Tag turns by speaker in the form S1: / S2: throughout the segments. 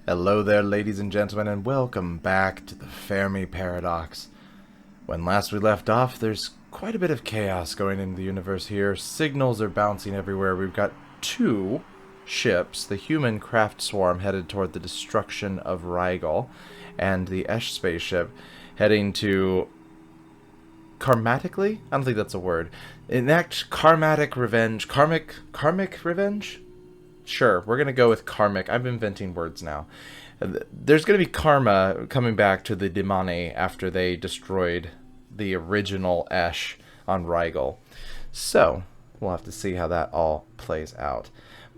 S1: Hello there, ladies and gentlemen, and welcome back to the Fermi Paradox. When last we left off, there's quite a bit of chaos going into the universe here. Signals are bouncing everywhere. We've got two ships, the human craft Sworm headed toward the destruction of Rigel, and the Esh Spaceship heading to karmatically? I don't think that's a word. Enact karmatic revenge. Karmic revenge? Sure, we're going to go with karmic. I'm inventing words now. There's going to be karma coming back to the Demani after they destroyed the original Esh on Rigel. So, we'll have to see how that all plays out.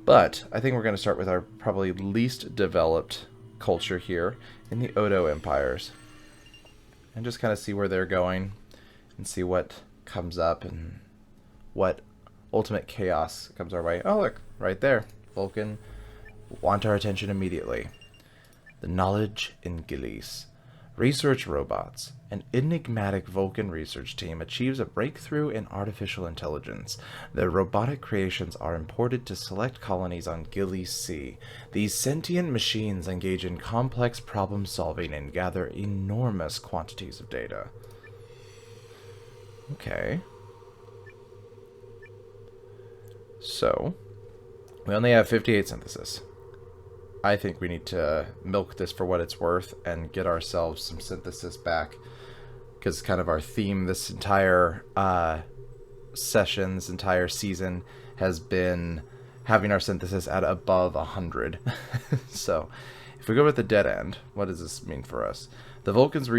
S1: But I think we're going to start with our probably least developed culture here in the Odo Empires. And just kind of see where they're going and see what comes up and what ultimate chaos comes our way. Oh, look, right there. Vulcan want our attention immediately. The knowledge in Gliese. Research robots. An enigmatic Vulcan research team achieves a breakthrough in artificial intelligence. Their robotic creations are imported to select colonies on Gliese Sea. These sentient machines engage in complex problem solving and gather enormous quantities of data. Okay. So, we only have 58 synthesis. I think we need to milk this for what it's worth and get ourselves some synthesis back. Because kind of our theme this entire session, this entire season, has been having our synthesis at above 100. So, if we go with the dead end, what does this mean for us? The Vulcans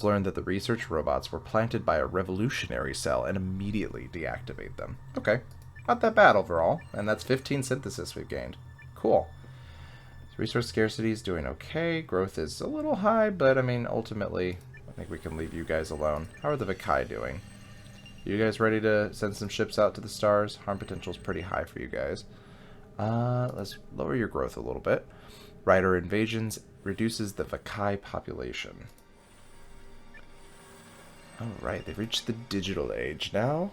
S1: learned that the research robots were planted by a revolutionary cell and immediately deactivate them. Okay. Not that bad overall, and that's 15 synthesis we've gained. Cool. Resource scarcity is doing okay. Growth is a little high, but I mean, ultimately, I think we can leave you guys alone. How are the Vekai doing? You guys ready to send some ships out to the stars? Harm potential is pretty high for you guys. Let's lower your growth a little bit. Rider invasions reduces the Vekai population. Alright, they've reached the digital age now.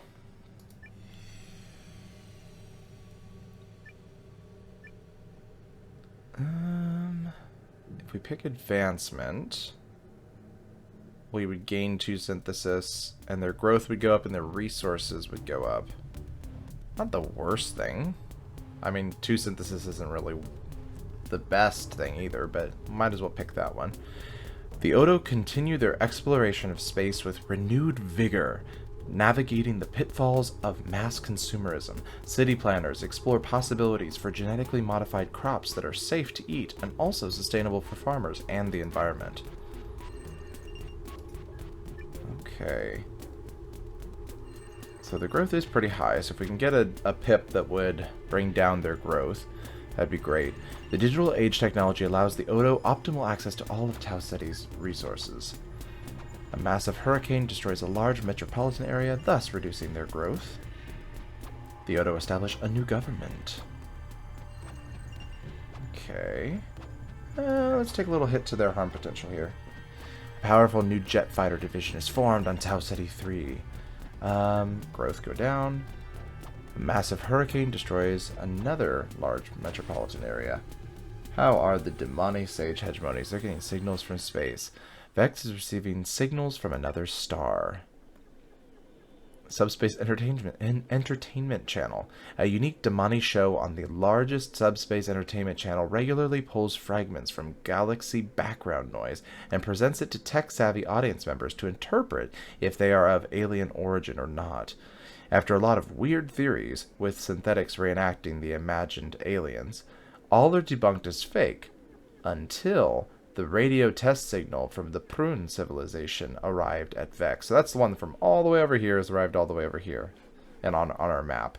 S1: If we pick advancement, we would gain 2 synthesis, and their growth would go up and their resources would go up. Not the worst thing. I mean, 2 synthesis isn't really the best thing either, but might as well pick that one. The Odo continue their exploration of space with renewed vigor, navigating the pitfalls of mass consumerism. City planners explore possibilities for genetically modified crops that are safe to eat and also sustainable for farmers and the environment. Okay. So the growth is pretty high, so if we can get a pip that would bring down their growth, that'd be great. The digital age technology allows the Odo optimal access to all of Tau City's resources. A massive hurricane destroys a large metropolitan area, thus reducing their growth. The Odo establish a new government. Okay. Let's take a little hit to their harm potential here. A powerful new jet fighter division is formed on Tau City 3. Growth go down. A massive hurricane destroys another large metropolitan area. How are the Demani Sage hegemonies? They're getting signals from space. Vex is receiving signals from another star. Subspace Entertainment Channel. A unique Demani show on the largest subspace entertainment channel regularly pulls fragments from galaxy background noise and presents it to tech-savvy audience members to interpret if they are of alien origin or not. After a lot of weird theories, with synthetics reenacting the imagined aliens, all are debunked as fake, until the radio test signal from the Prune civilization arrived at Vex. So that's the one from all the way over here has arrived all the way over here and on our map.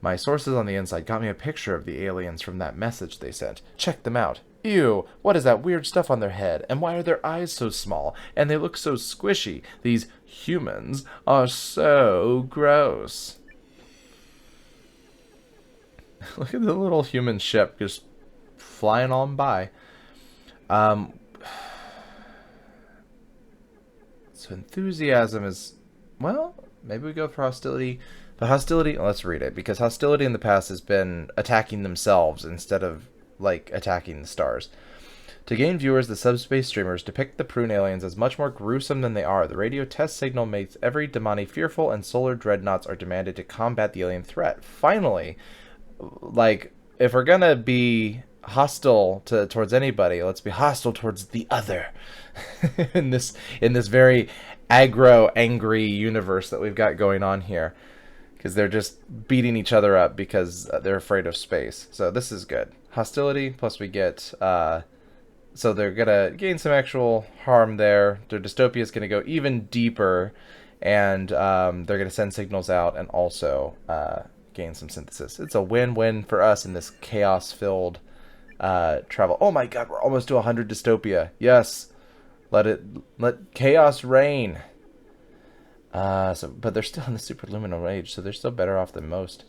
S1: My sources on the inside got me a picture of the aliens from that message they sent. Check them out. Ew, what is that weird stuff on their head? And why are their eyes so small? And they look so squishy. These humans are so gross. Look at the little human ship just flying on by. So enthusiasm is, well, maybe we go for hostility. But hostility, let's read it, because hostility in the past has been attacking themselves instead of like attacking the stars. To gain viewers, the subspace streamers depict the prune aliens as much more gruesome than they are. The radio test signal makes every Damani fearful, and solar dreadnoughts are demanded to combat the alien threat. Finally, like, if we're gonna be hostile towards anybody, let's be hostile towards the other. in this very aggro, angry universe that we've got going on here, because they're just beating each other up because they're afraid of space. So this is good. Hostility, plus we get so they're going to gain some actual harm there. Their dystopia is going to go even deeper, and they're going to send signals out and also gain some synthesis. It's a win-win for us in this chaos-filled travel. Oh my god, we're almost to 100 dystopia. Yes, let chaos reign. But they're still in the superluminal age, so they're still better off than most.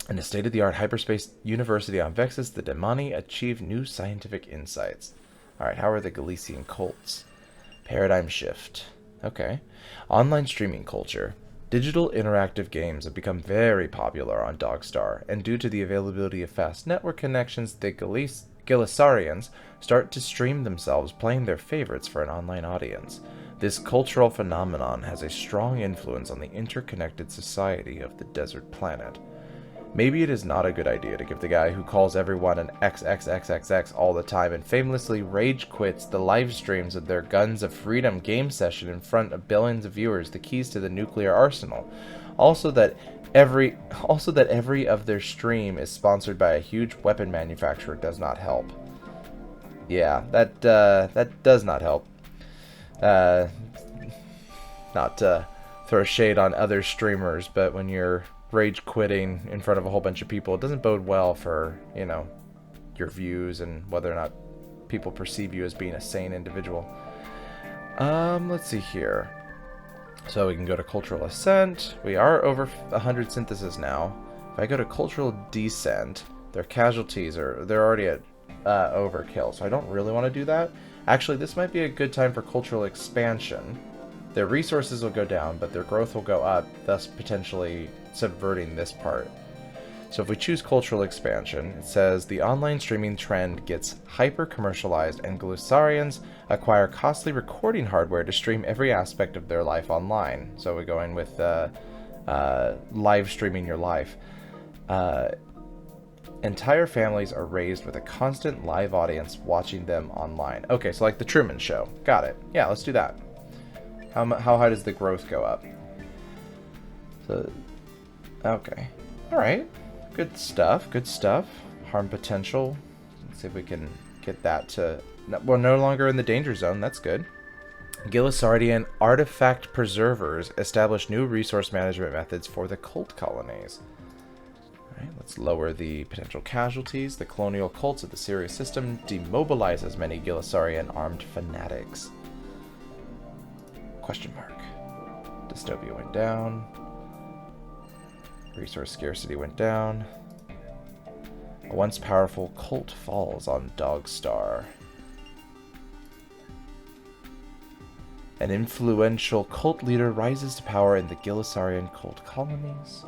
S1: In a state-of-the-art hyperspace university on Vexus, the Demani achieve new scientific insights. Alright, how are the Galician cults? Paradigm shift. Okay. Online streaming culture. Digital interactive games have become very popular on Dogstar, and due to the availability of fast network connections, the Gilisarians start to stream themselves playing their favorites for an online audience. This cultural phenomenon has a strong influence on the interconnected society of the desert planet. Maybe it is not a good idea to give the guy who calls everyone an XXXXX all the time and famously rage quits the live streams of their Guns of Freedom game session in front of billions of viewers the keys to the nuclear arsenal. Also that every of their stream is sponsored by a huge weapon manufacturer does not help. Yeah, that does not help. Not to throw shade on other streamers, but when you're rage quitting in front of a whole bunch of people, it doesn't bode well for, you know, your views and whether or not people perceive you as being a sane individual. Let's see here. So we can go to cultural ascent. We are over 100 synthesis now. If I go to cultural descent, their casualties they're already at overkill, so I don't really want to do that. Actually, this might be a good time for cultural expansion. Their resources will go down, but their growth will go up, thus potentially subverting this part. So if we choose cultural expansion, it says the online streaming trend gets hyper-commercialized and Galisarians acquire costly recording hardware to stream every aspect of their life online. So we're going with live streaming your life. Entire families are raised with a constant live audience watching them online. Okay, so like the Truman Show. Got it. Yeah, let's do that. How high does the growth go up? So, okay. Alright. Good stuff. Good stuff. Harm potential. Let's see if we can get that to... We're no longer in the danger zone. That's good. Gilisardian artifact preservers establish new resource management methods for the cult colonies. Alright, let's lower the potential casualties. The colonial cults of the Sirius System demobilize as many Gilisarian armed fanatics. Question mark. Dystopia went down. Resource scarcity went down. A once powerful cult falls on Dogstar. An influential cult leader rises to power in the Gilisarian cult colonies.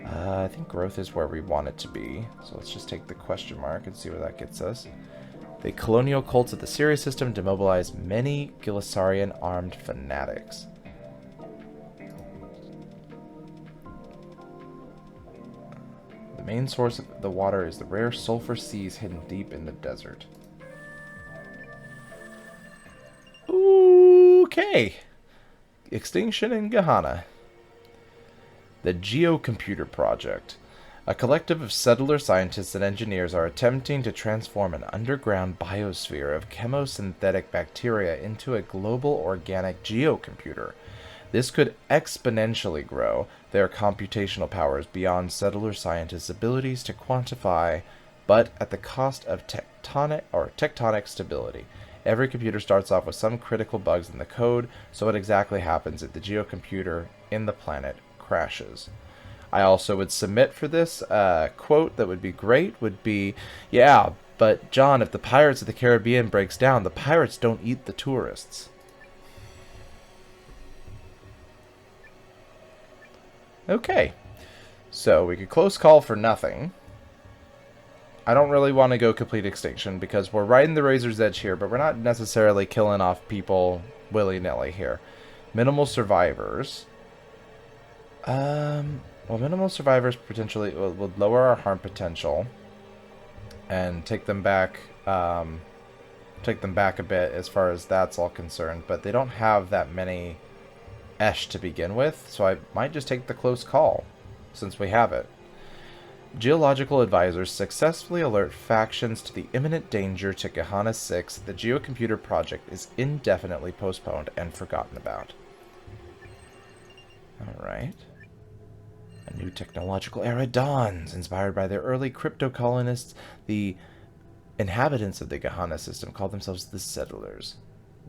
S1: I think growth is where we want it to be. So let's just take the question mark and see where that gets us. The colonial cults of the Sirius System demobilize many Gilisarian armed fanatics. The main source of the water is the rare sulfur seas hidden deep in the desert. Okay. Extinction in Gehenna. The Geocomputer Project. A collective of settler scientists and engineers are attempting to transform an underground biosphere of chemosynthetic bacteria into a global organic geocomputer. This could exponentially grow their computational powers beyond settler scientists' abilities to quantify, but at the cost of tectonic stability. Every computer starts off with some critical bugs in the code, so what exactly happens if the geocomputer in the planet crashes? I also would submit for this quote that would be great would be, yeah, but John, if the Pirates of the Caribbean breaks down, the pirates don't eat the tourists. Okay, so we could close call for nothing. I don't really want to go complete extinction because we're riding the razor's edge here, but we're not necessarily killing off people willy-nilly here. Minimal survivors. Well, minimal survivors potentially would lower our harm potential and take them back a bit as far as that's all concerned, but they don't have that many Esh to begin with, so I might just take the close call since we have it. Geological advisors successfully alert factions to the imminent danger to Gehenna 6. The geocomputer project is indefinitely postponed and forgotten about. Alright. A new technological era dawns. Inspired by their early crypto colonists, the inhabitants of the Gehenna system called themselves the Settlers.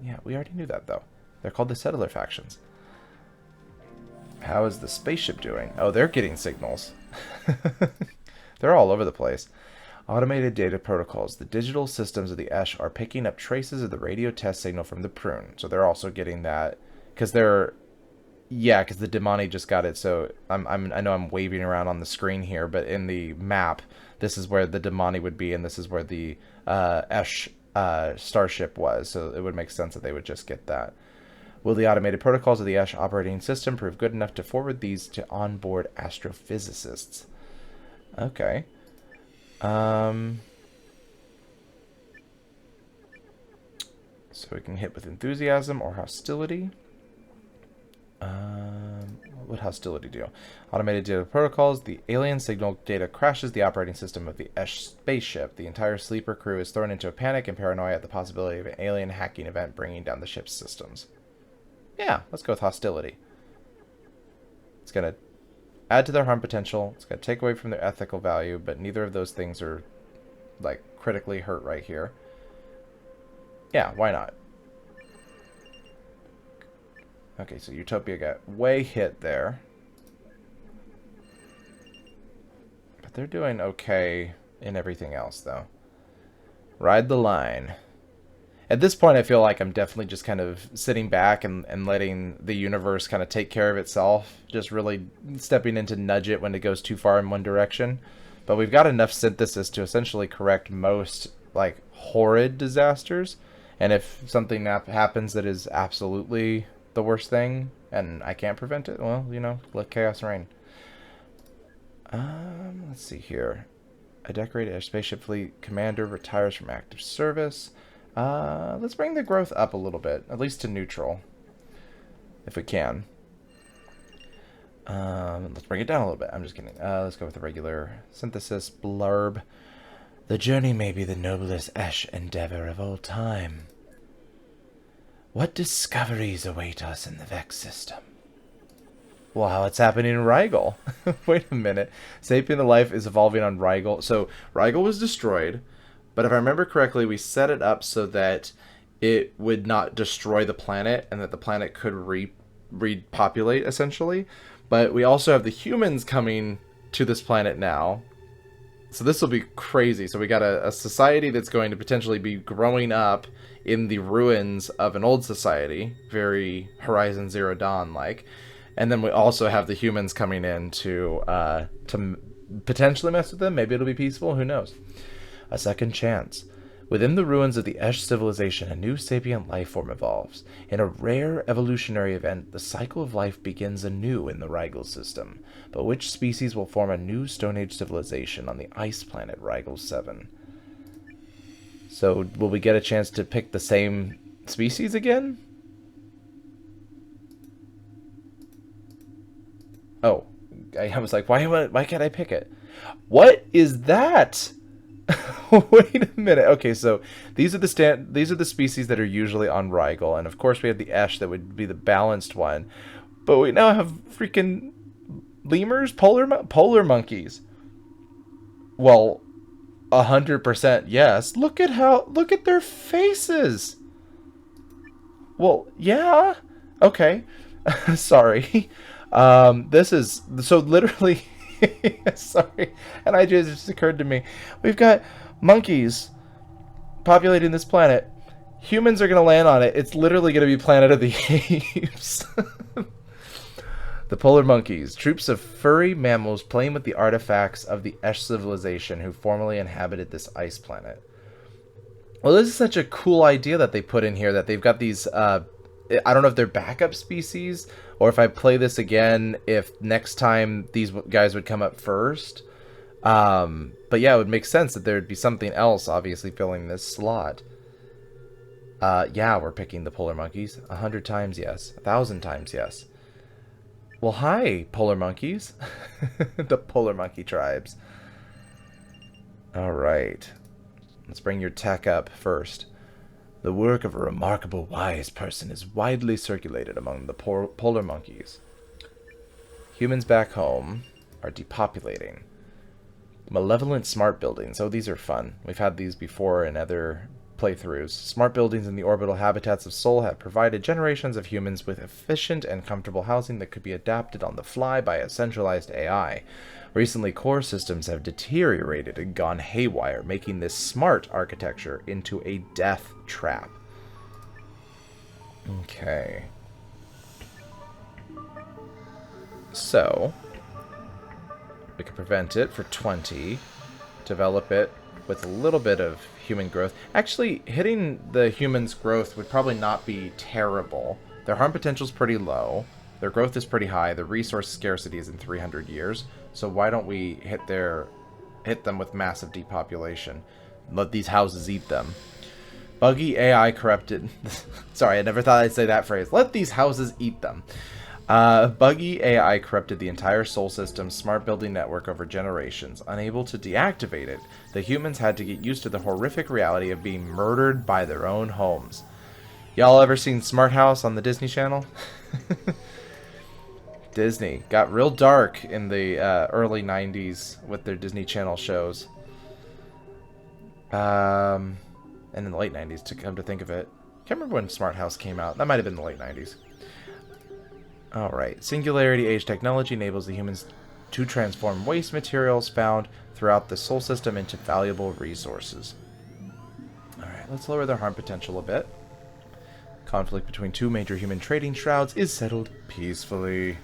S1: Yeah, we already knew that, though. They're called the Settler factions. How is the spaceship doing? Oh, they're getting signals. They're all over the place. Automated data protocols. The digital systems of the Esh are picking up traces of the radio test signal from the prune. So they're also getting that. Because they're... Yeah, because the Demoni just got it. So I know I'm waving around on the screen here, but in the map, this is where the Demoni would be, and this is where the Esh starship was. So it would make sense that they would just get that. Will the automated protocols of the Esh operating system prove good enough to forward these to onboard astrophysicists? Okay. So we can hit with enthusiasm or hostility. What would hostility do? Automated data protocols. The alien signal data crashes the operating system of the Esh Spaceship. The entire sleeper crew is thrown into a panic and paranoia at the possibility of an alien hacking event bringing down the ship's systems. Yeah, let's go with hostility. It's going to add to their harm potential. It's going to take away from their ethical value, but neither of those things are, like, critically hurt right here. Yeah, why not? Okay, so Utopia got way hit there. But they're doing okay in everything else, though. Ride the line. At this point, I feel like I'm definitely just kind of sitting back and letting the universe kind of take care of itself. Just really stepping in to nudge it when it goes too far in one direction. But we've got enough synthesis to essentially correct most, like, horrid disasters. And if something happens that is absolutely the worst thing, and I can't prevent it, well, you know, let chaos reign. Let's see here. A decorated Esh Spaceship Fleet commander retires from active service. Let's bring the growth up a little bit, at least to neutral, if we can. Let's bring it down a little bit. I'm just kidding. Let's go with the regular synthesis blurb. The journey may be the noblest Esh endeavor of all time. What discoveries await us in the Vex System? Wow, it's happening in Rigel. Wait a minute. Sapient life is evolving on Rigel. So, Rigel was destroyed. But if I remember correctly, we set it up so that it would not destroy the planet and that the planet could repopulate, essentially. But we also have the humans coming to this planet now. So this will be crazy. So we got a society that's going to potentially be growing up in the ruins of an old society. Very Horizon Zero Dawn-like. And then we also have the humans coming in to potentially mess with them. Maybe it'll be peaceful. Who knows? A second chance. Within the ruins of the Esh civilization, a new sapient life form evolves. In a rare evolutionary event, the cycle of life begins anew in the Rigel System. But which species will form a new Stone Age civilization on the ice planet Rigel 7? So, will we get a chance to pick the same species again? Oh, I was like, why can't I pick it? What is that? Wait a minute. Okay, so these are the species that are usually on Rigel, and of course we have the Esh that would be the balanced one. But we now have freaking lemurs, polar monkeys. Well, 100% yes. Look at their faces. Well, yeah. Okay. Sorry. This is so literally. Sorry, and it just occurred to me. We've got monkeys populating this planet. Humans are going to land on it. It's literally going to be Planet of the Apes. The polar monkeys, troops of furry mammals playing with the artifacts of the Esh civilization who formerly inhabited this ice planet. Well, this is such a cool idea that they put in here, that they've got these, I don't know if they're backup species, or if I play this again, if next time these guys would come up first. But yeah, it would make sense that there would be something else, obviously, filling this slot. Yeah, we're picking the polar monkeys. 100 times yes. 1,000 times yes. Well, hi, polar monkeys. The polar monkey tribes. Alright. Let's bring your tech up first. The work of a remarkable wise person is widely circulated among the polar monkeys. Humans back home are depopulating. Malevolent smart buildings. Oh, these are fun. We've had these before in other playthroughs. Smart buildings in the orbital habitats of Sol have provided generations of humans with efficient and comfortable housing that could be adapted on the fly by a centralized AI. Recently, core systems have deteriorated and gone haywire, making this smart architecture into a death trap. Okay. So, we can prevent it for 20, develop it with a little bit of human growth. Actually, hitting the humans' growth would probably not be terrible. Their harm potential is pretty low. Their growth is pretty high. The resource scarcity is in 300 years. So why don't we hit them with massive depopulation? Let these houses eat them. Buggy AI corrupted... Sorry, I never thought I'd say that phrase. Let these houses eat them. Buggy AI corrupted the entire Sol System's smart building network over generations. Unable to deactivate it, the humans had to get used to the horrific reality of being murdered by their own homes. Y'all ever seen Smart House on the Disney Channel? Disney got real dark in the early 90s with their Disney Channel shows. And in the late 90s, to come to think of it. Can't remember when Smart House came out. That might have been the late 90s. Alright. Singularity Age technology enables the humans to transform waste materials found throughout the Sol System into valuable resources. Alright, let's lower their harm potential a bit. Conflict between two major human trading shrouds is settled peacefully.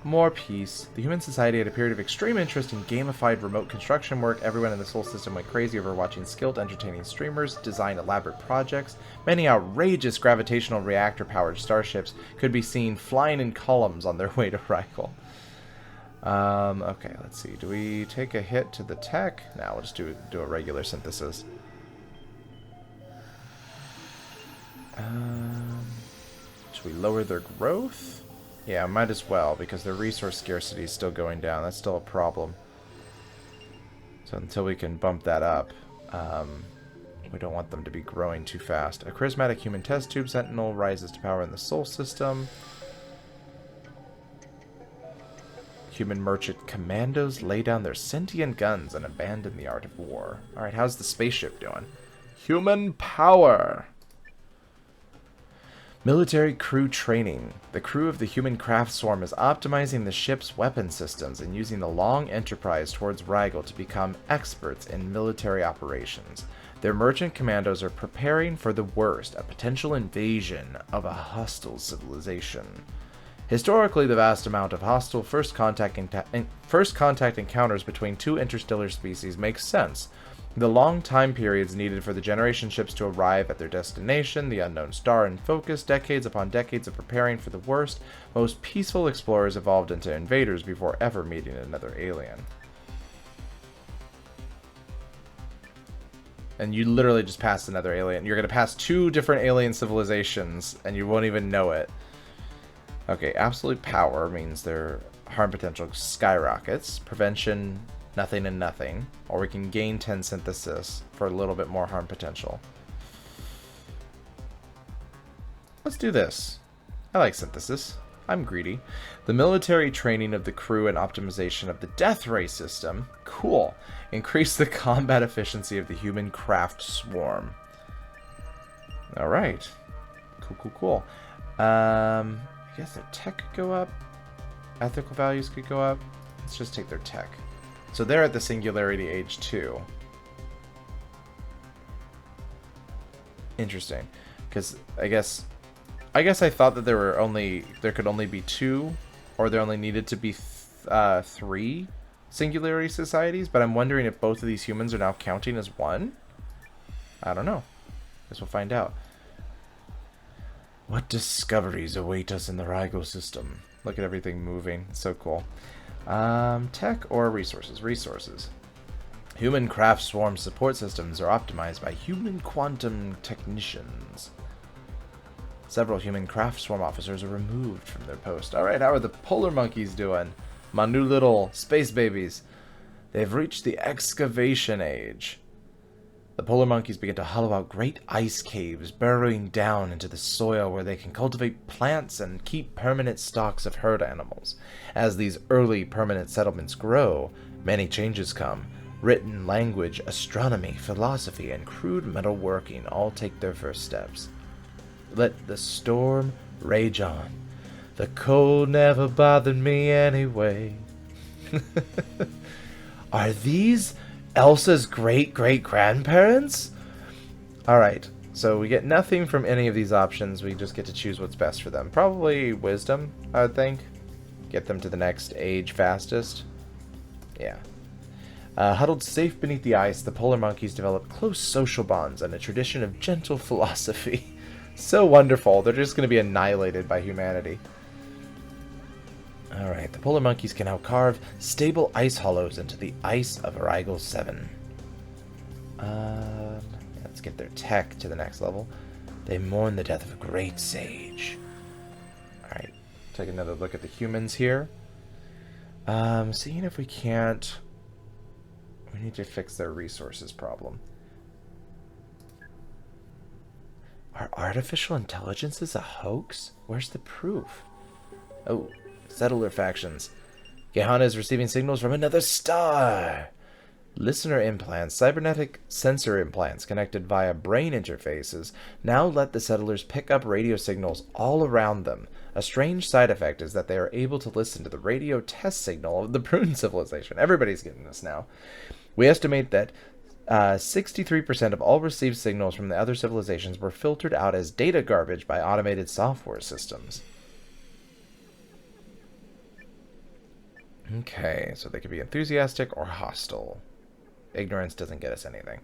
S1: More peace. The human society had a period of extreme interest in gamified remote construction work. Everyone in the Sol System went crazy over watching skilled, entertaining streamers design elaborate projects. Many outrageous gravitational reactor-powered starships could be seen flying in columns on their way to Rigel. Okay, let's see. Do we take a hit to the tech? No, we'll just do a regular synthesis. Should we lower their growth? Yeah, might as well, because their resource scarcity is still going down. That's still a problem. So until we can bump that up, we don't want them to be growing too fast. A charismatic human test tube sentinel rises to power in the Sol System. Human merchant commandos lay down their sentient guns and abandon the art of war. Alright, how's the spaceship doing? Human power! Military crew training. The crew of the human craft Sworm is optimizing the ship's weapon systems and using the long enterprise towards Rigel to become experts in military operations. Their merchant commandos are preparing for the worst, a potential invasion of a hostile civilization. Historically, the vast amount of hostile first contact encounters between two interstellar species makes sense. The long time periods needed for the generation ships to arrive at their destination, the unknown star in focus, decades upon decades of preparing for the worst, most peaceful explorers evolved into invaders before ever meeting another alien. And you literally just passed another alien. You're going to pass two different alien civilizations, and you won't even know it. Okay, absolute power means their harm potential skyrockets. Prevention... nothing and nothing, or we can gain 10 synthesis for a little bit more harm potential. Let's do this. I like synthesis. I'm greedy. The military training of the crew and optimization of the death ray system. Cool. Increase the combat efficiency of the human craft Sworm. Alright. Cool. I guess their tech could go up. Ethical values could go up. Let's just take their tech. So they're at the Singularity Age 2. Interesting. Because I guess I thought that there could only be two or there only needed to be 3 singularity societies, but I'm wondering if both of these humans are now counting as one. I don't know. Guess we'll find out. What discoveries await us in the Rigel System? Look at everything moving. It's so cool. Tech or resources? Resources. Human craft swarm support systems are optimized by human quantum technicians. Several human craft swarm officers are removed from their post. Alright, how are the polar monkeys doing? My new little space babies. They've reached the excavation age. The polar monkeys begin to hollow out great ice caves, burrowing down into the soil where they can cultivate plants and keep permanent stocks of herd animals. As these early permanent settlements grow, many changes come. Written language, astronomy, philosophy, and crude metalworking all take their first steps. Let the storm rage on. The cold never bothered me anyway. Are these Elsa's great-great-grandparents? Alright, so we get nothing from any of these options. We just get to choose what's best for them. Probably wisdom, I would think. Get them to the next age fastest. Yeah. Huddled safe beneath the ice, the polar monkeys develop close social bonds and a tradition of gentle philosophy. So wonderful. They're just going to be annihilated by humanity. Alright, the polar monkeys can now carve stable ice hollows into the ice of Rigel 7. Let's get their tech to the next level. They mourn the death of a great sage. Alright, take another look at the humans here. Seeing if we can't... We need to fix their resources problem. Are artificial intelligences a hoax? Where's the proof? Oh... Settler factions. Gehenna is receiving signals from another star. Listener implants, cybernetic sensor implants connected via brain interfaces, now let the settlers pick up radio signals all around them. A strange side effect is that they are able to listen to the radio test signal of the Prune civilization. Everybody's getting this now. We estimate that 63% of all received signals from the other civilizations were filtered out as data garbage by automated software systems. Okay, so they could be enthusiastic or hostile. Ignorance doesn't get us anything.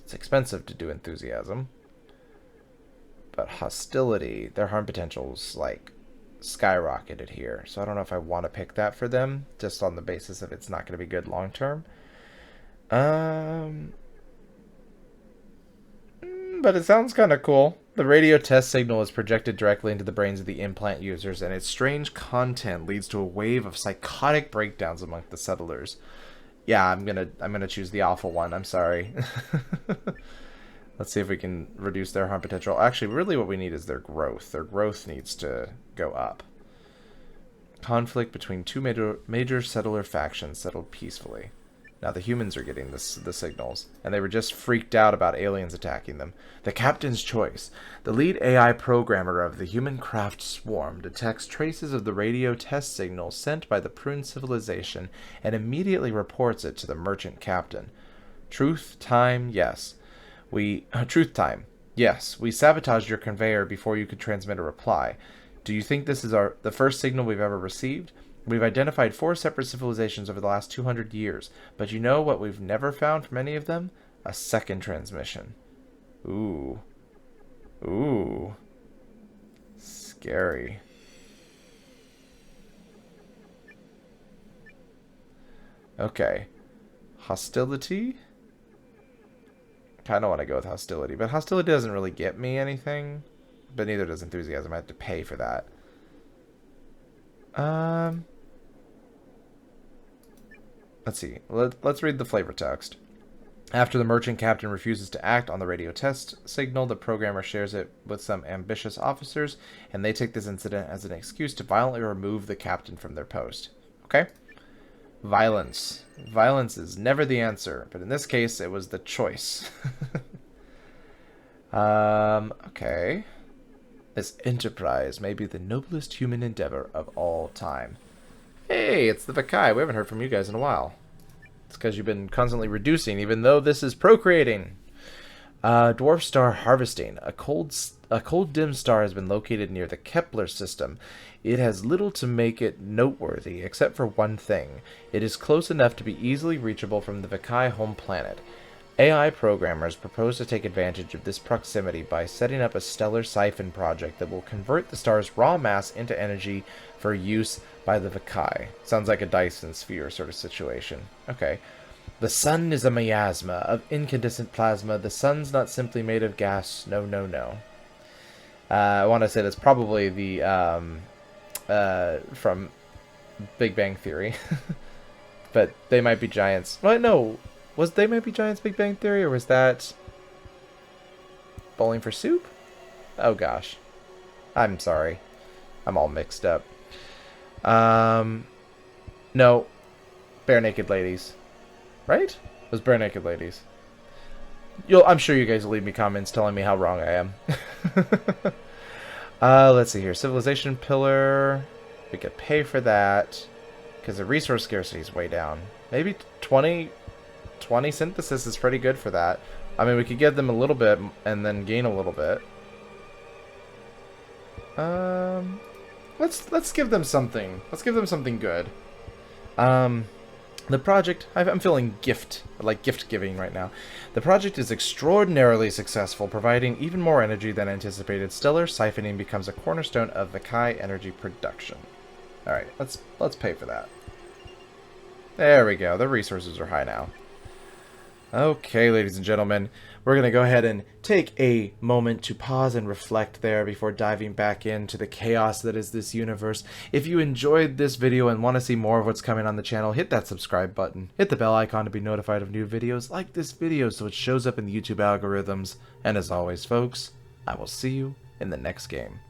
S1: It's expensive to do enthusiasm. But hostility, their harm potential's like skyrocketed here. So I don't know if I want to pick that for them, just on the basis of it's not going to be good long term. But it sounds kind of cool. The radio test signal is projected directly into the brains of the implant users, and its strange content leads to a wave of psychotic breakdowns among the settlers. Yeah, I'm gonna choose the alpha one. I'm sorry. Let's see if we can reduce their harm potential. Actually, really what we need is their growth. Their growth needs to go up. Conflict between two major settler factions settled peacefully. Now the humans are getting the signals, and they were just freaked out about aliens attacking them. The captain's choice. The lead AI programmer of the human craft Sworm detects traces of the radio test signal sent by the Prune civilization and immediately reports it to the merchant captain. Truth time, yes. Truth time. Yes, we sabotaged your conveyor before you could transmit a reply. Do you think this is the first signal we've ever received? We've identified 4 separate civilizations over the last 200 years, but you know what we've never found from any of them? A second transmission. Ooh. Ooh. Scary. Okay. Hostility? Kind of want to go with hostility, but hostility doesn't really get me anything, but neither does enthusiasm. I have to pay for that. Let's see. Let's read the flavor text. After the merchant captain refuses to act on the radio test signal, the programmer shares it with some ambitious officers, and they take this incident as an excuse to violently remove the captain from their post. Okay? Violence. Violence is never the answer, but in this case, it was the choice. Okay. This enterprise may be the noblest human endeavor of all time. Hey, it's the Vakai. We haven't heard from you guys in a while. It's because you've been constantly reducing, even though this is procreating. Dwarf star harvesting. A cold dim star has been located near the Kepler System. It has little to make it noteworthy, except for one thing. It is close enough to be easily reachable from the Vekai home planet. AI programmers propose to take advantage of this proximity by setting up a stellar siphon project that will convert the star's raw mass into energy for use by the Vekai. Sounds like a Dyson sphere sort of situation. Okay. The sun is a miasma of incandescent plasma. The sun's not simply made of gas. No, no, no. I want to say that's probably the from Big Bang Theory. But they might be giants. Well, no. Was They Might Be Giants Big Bang Theory, or was that Bowling for Soup? Oh gosh. I'm sorry. I'm all mixed up. No. Bare Naked Ladies. Right? It was Bare Naked Ladies. I'm sure you guys will leave me comments telling me how wrong I am. Let's see here. Civilization Pillar. We could pay for that, because the resource scarcity is way down. Maybe 20 synthesis is pretty good for that. I mean, we could give them a little bit and then gain a little bit. Let's give them something. Let's give them something good. The project, I'm feeling gift giving right now. The project is extraordinarily successful, providing even more energy than anticipated. Stellar siphoning becomes a cornerstone of Vekai energy production. All right, let's pay for that. There we go. The resources are high now. Okay, ladies and gentlemen, we're going to go ahead and take a moment to pause and reflect there before diving back into the chaos that is this universe. If you enjoyed this video and want to see more of what's coming on the channel, hit that subscribe button. Hit the bell icon to be notified of new videos. Like this video so it shows up in the YouTube algorithms. And as always, folks, I will see you in the next game.